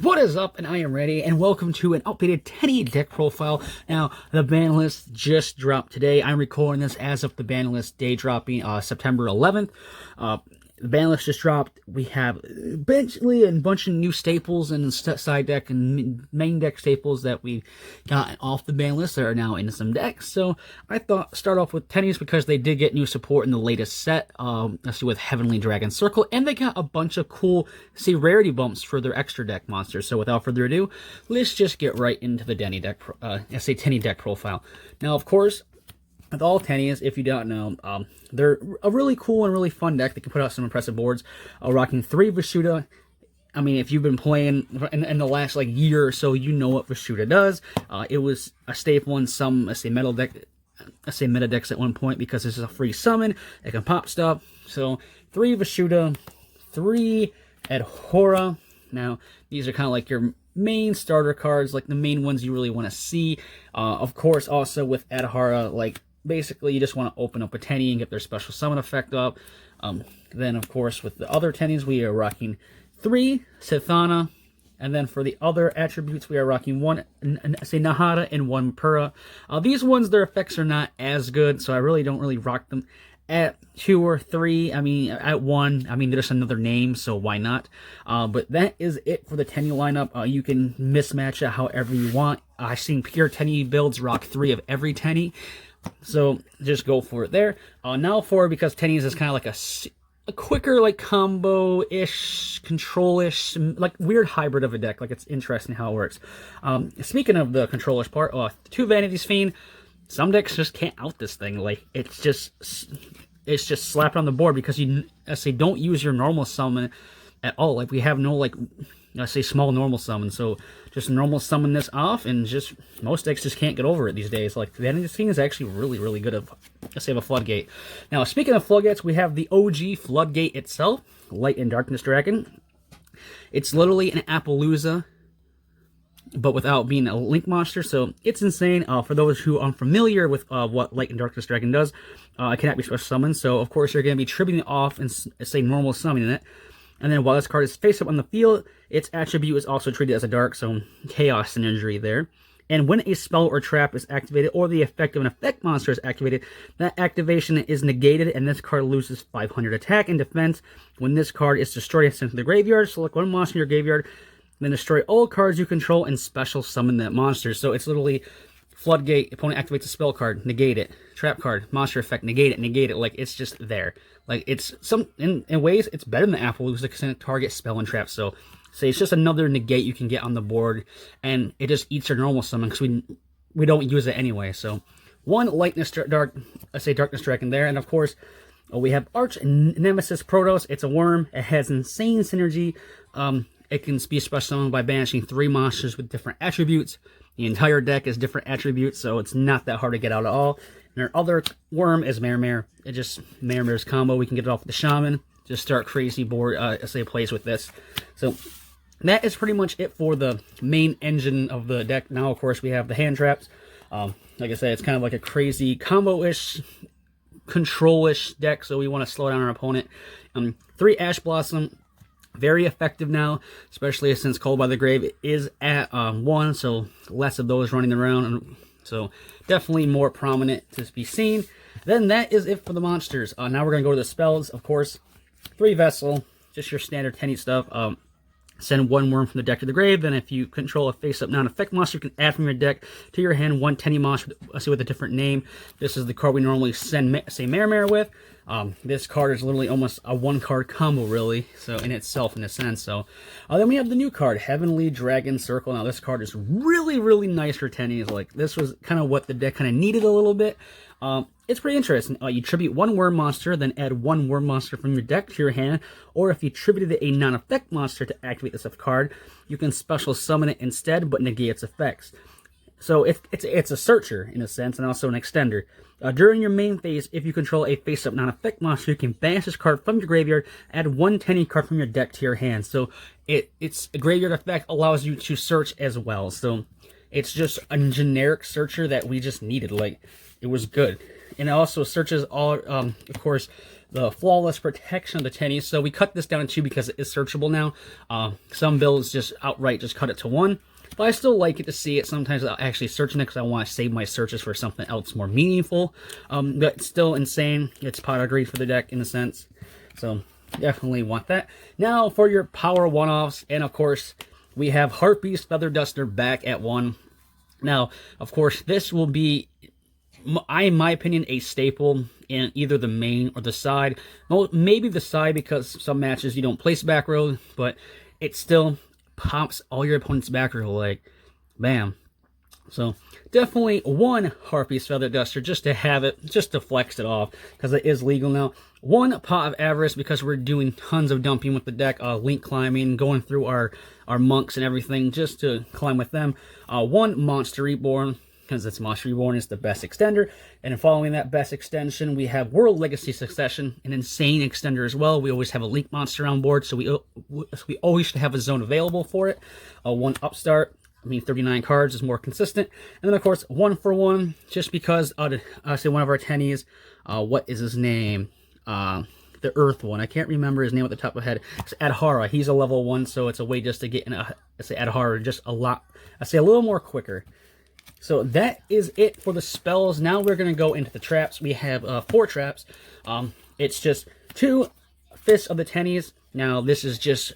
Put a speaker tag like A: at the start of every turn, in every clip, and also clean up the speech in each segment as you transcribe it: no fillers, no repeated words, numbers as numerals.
A: What is up? And I am ready, and welcome to an updated Tenyi deck profile. Now, the ban list just dropped today. I'm recording this as of the ban list day dropping September 11th. The ban list just dropped. We have basically a bunch of new staples and side deck and main deck staples that we got off the ban list that are now in some decks. So I thought start off with Tenny's because they did get new support in the latest set, especially with Heavenly Dragon Circle, and they got a bunch of cool, rarity bumps for their extra deck monsters. So without further ado, let's just get right into the Tenyi deck profile. Now, of course, with all Tennies, if you don't know, they're a really cool and really fun deck that can put out some impressive boards. Rocking 3 Vishuda. I mean, if you've been playing in the last year or so, you know what Vishuda does. It was a staple in some, meta decks at one point because this is a free summon. It can pop stuff. So 3 Vishuda, 3 Adhora. Now, these are kind of like your main starter cards, like the main ones you really want to see. Of course, also with Adhara, basically you just want to open up a Tenyi and get their special summon effect up. Then, of course, with the other Tennies, we are rocking 3 Sithana. And then for the other attributes, we are rocking 1 Nahara and 1 Pura. These ones, their effects are not as good, so I really don't rock them at 2 or 3. I mean, at 1, I mean, there's another name, so why not? But that is it for the Tenyi lineup. You can mismatch it however you want. I've seen pure Tenyi builds rock 3 of every Tenyi, so just go for it there. Now because Tenyi's is kind of like a quicker, combo-ish, control-ish, weird hybrid of a deck. It's interesting how it works. Speaking of the control-ish part, 2 Vanity's Fiend. Some decks just can't out this thing. It's just slapped on the board because you, don't use your normal summon at all. We have no, small normal summon. So just normal summon this off, and just most decks just can't get over it these days. Vanity Fiend is actually really, really good of a Floodgate. Now, speaking of Floodgates, we have the OG Floodgate itself, Light and Darkness Dragon. It's literally an Appaloosa, but without being a link monster, so it's insane. For those who are unfamiliar with what Light and Darkness Dragon does, it cannot be special summoned, so of course you're going to be tributing it off and normal summoning it. And then while this card is face up on the field, its attribute is also treated as a dark, so chaos synergy there. And when a spell or trap is activated, or the effect of an effect monster is activated, that activation is negated, and this card loses 500 attack and defense. When this card is destroyed and sent to the graveyard, select one monster in your graveyard, then destroy all cards you control and special summon that monster. So it's literally Floodgate, opponent activates a spell card, negate it. Trap card, monster effect, negate it, negate it. It's just there. It's in ways, it's better than the Appaloosa because it target spell and trap. So it's just another negate you can get on the board, and it just eats your normal summon because we don't use it anyway. So 1 Darkness Dragon there, and of course, we have Arch Nemesis Protoss. It's a worm. It has insane synergy. It can be special summoned by banishing 3 monsters with different attributes. The entire deck is different attributes, so it's not that hard to get out at all. And our other worm is Mare. It just Mare's combo. We can get it off with the Shaman. Just start crazy board plays with this. So that is pretty much it for the main engine of the deck. Now, of course, we have the hand traps. Like I said, it's kind of like a crazy combo-ish, control-ish deck, so we want to slow down our opponent. 3 Ash Blossom. Very effective now, especially since Cold by the Grave is at 1, so less of those running around, so definitely more prominent to be seen. Then that is it for the monsters. Now we're going to go to the spells, of course. 3 Vessel, just your standard Tenyi stuff. Send 1 worm from the deck to the grave. Then if you control a face-up non-effect monster, you can add from your deck to your hand 1 Tenyi monster with a different name. This is the card we normally send, Mare with. This card is literally almost a 1-card combo, really, so in itself, in a sense. So then we have the new card, Heavenly Dragon Circle. Now, this card is really, really nice for Tennies. This was kind of what the deck kind of needed a little bit. It's pretty interesting. You tribute 1 worm monster, then add 1 worm monster from your deck to your hand, or if you tributed a non-effect monster to activate this card, you can special summon it instead, but negate its effects. So it's a searcher, in a sense, and also an extender. During your main phase, if you control a face-up non-effect monster, you can banish this card from your graveyard, add 1 Tenyi card from your deck to your hand. So its a graveyard effect allows you to search as well. So it's just a generic searcher that we just needed. It was good. And it also searches all, of course, the flawless protection of the Tenyi. So we cut this down to 2 because it is searchable now. Some builds just outright just cut it to 1. But I still like it to see it. Sometimes I'll actually search it because I want to save my searches for something else more meaningful. But still insane. It's pot of greed for the deck in a sense. So definitely want that. Now for your power one-offs. And of course, we have Harpy's Feather Duster back at 1. Now, of course, this will be, in my opinion, a staple in either the main or the side. Well, maybe the side because some matches you don't place back row, but it still pops all your opponent's back row like, bam. So definitely 1 Harpy's Feather Duster just to have it, just to flex it off because it is legal now. 1 Pot of Avarice because we're doing tons of dumping with the deck, link climbing, going through our monks and everything just to climb with them. 1 Monster Reborn because it's Monster Reborn is the best extender. And following that best extension, we have World Legacy Succession, an insane extender as well. We always have a link monster on board, so we always should have a zone available for it. 1 Upstart. I mean, 39 cards is more consistent. And then, of course, 1 for 1, just because, say one of our Tenyis, what is his name? The Earth one. I can't remember his name at the top of my head. It's Adhara. He's a level 1, so it's a way just to get in I say Adhara just a little more quicker. So that is it for the spells. Now we're going to go into the traps. We have 4 traps. It's just 2 Fists of the Tenyis. Now, this is just,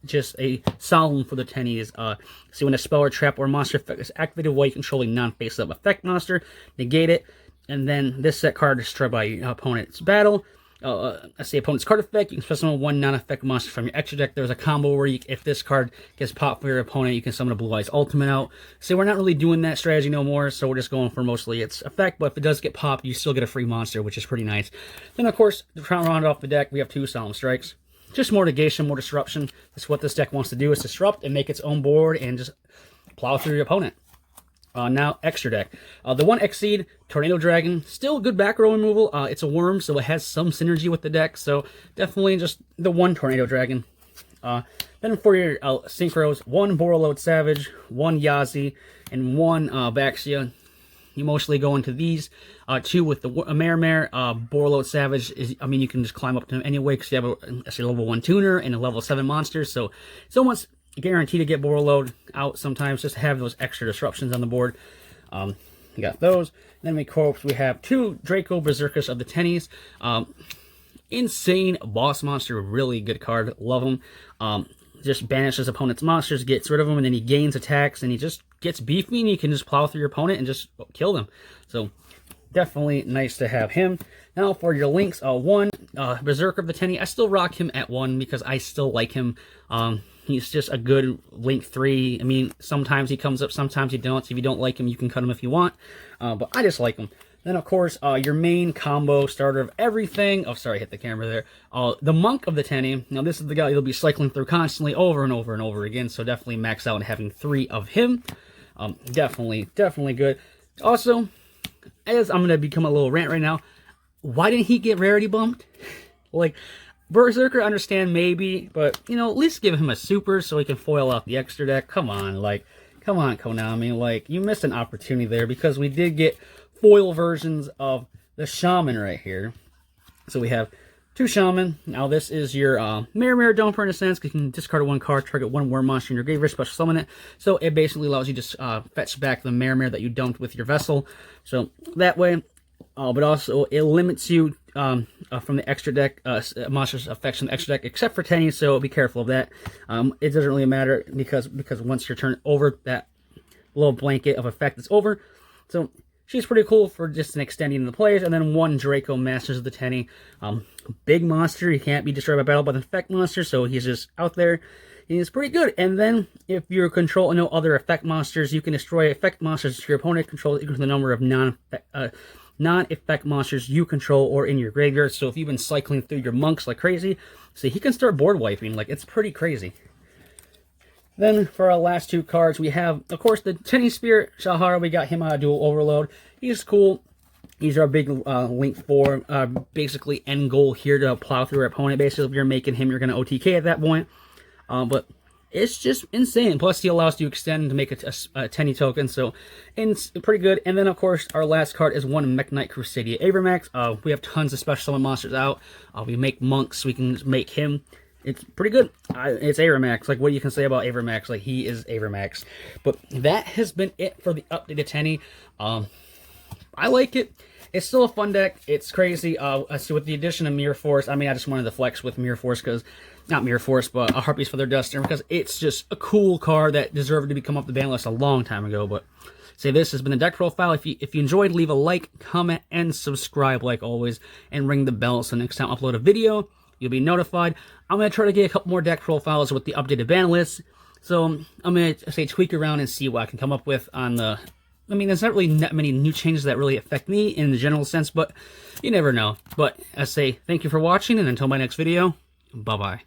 A: just a solemn for the Tenyis. See, when a spell or trap or monster effect is activated while you control a non-face-up effect monster, negate it, and then this set card is destroyed by your opponent's battle. Say opponent's card effect, you can special summon 1 non-effect monster from your extra deck. There's a combo where if this card gets popped for your opponent, you can summon a Blue Eyes Ultimate out. So we're not really doing that strategy no more, so we're just going for mostly its effect, but if it does get popped, you still get a free monster, which is pretty nice. Then, of course, to round off the deck, we have 2 Solemn Strikes. Just more negation, more disruption. That's what this deck wants to do, is disrupt and make its own board and just plow through your opponent. Now, extra deck. The 1 Exceed, Tornado Dragon, still good back row removal. It's a worm, so it has some synergy with the deck, so definitely just the 1 Tornado Dragon. Then for your synchros, 1 Borreload Savage, 1 Yazi, and 1 Baxia. You mostly go into these 2 with the Mare. Borreload Savage is, I mean, you can just climb up to him anyway because you have a level 1 tuner and a level 7 monster, so it's almost guaranteed to get Borreload out sometimes just to have those extra disruptions on the board. You got those. Then we have 2 Draco Berserkers of the Tenyis. Insane boss monster, really good card, love him. Just banishes opponent's monsters, gets rid of them, and then he gains attacks, and he just gets beefy, and you can just plow through your opponent and just kill them. So definitely nice to have him. Now for your links, 1 Berserker of the Tenyi. I still rock him at 1 because I still like him. He's just a good link 3. I mean, sometimes he comes up, sometimes he don't. So if you don't like him, you can cut him if you want. But I just like him. Then, of course, your main combo starter of everything. Oh, sorry, I hit the camera there. The Monk of the Tenyi. Now, this is the guy you'll be cycling through constantly over and over and over again. So definitely max out and having 3 of him. Definitely good. Also, as I'm going to become a little rant right now, why didn't he get rarity bumped? Like, Berserker, I understand maybe, but, you know, at least give him a super so he can foil out the extra deck. Come on, Konami. Like, you missed an opportunity there because we did get foil versions of the Shaman right here. So we have 2 Shaman. Now, this is your Mare Dumper in a sense, because you can discard 1 card, target 1 worm monster in your graveyard, special summon it. So it basically allows you to fetch back the Mare that you dumped with your vessel. So that way, but also it limits you from the extra deck, monsters effects from the extra deck, except for Tenyi, so be careful of that. It doesn't really matter because once your turn over, that little blanket of effect is over. So she's pretty cool for just an extending the plays. And then 1 Draco Masters of the Tenyi. Big monster, he can't be destroyed by battle by the effect monster, so he's just out there. He's pretty good. And then if you control no other effect monsters, you can destroy effect monsters to your opponent controls equal to the number of non-effect monsters you control or in your graveyard. So if you've been cycling through your monks like crazy, see, he can start board wiping. Like, it's pretty crazy. Then for our last 2 cards, we have, of course, the Tenyi Spirit Shahara. We got him on a dual overload. He's cool. He's our big link 4, basically end goal here to plow through our opponent. Basically, if you're making him, you're going to OTK at that point. But it's just insane. Plus, he allows you to extend to make a Tenyi token, so it's pretty good. And then, of course, our last card is one Mech Knight Crusadia Avermax. We have tons of special summon monsters out. We make monks, we can make him. It's pretty good. It's Avermax. Like, what you can say about Avermax? Like, he is Avermax. But that has been it for the updated Tenyi. I like it. It's still a fun deck. It's crazy. So with the addition of Mirror Force, I mean, I just wanted to flex with Mirror Force because, not Mirror Force, but Harpy's Feather Duster, because it's just a cool card that deserved to become up the ban list a long time ago. But say this has been the deck profile. If you enjoyed, leave a like, comment, and subscribe like always, and ring the bell so next time I upload a video, you'll be notified. I'm going to try to get a couple more deck profiles with the updated ban list. So I'm going to say tweak around and see what I can come up with on the... I mean, there's not really that many new changes that really affect me in the general sense, but you never know. But I say thank you for watching, and until my next video, bye-bye.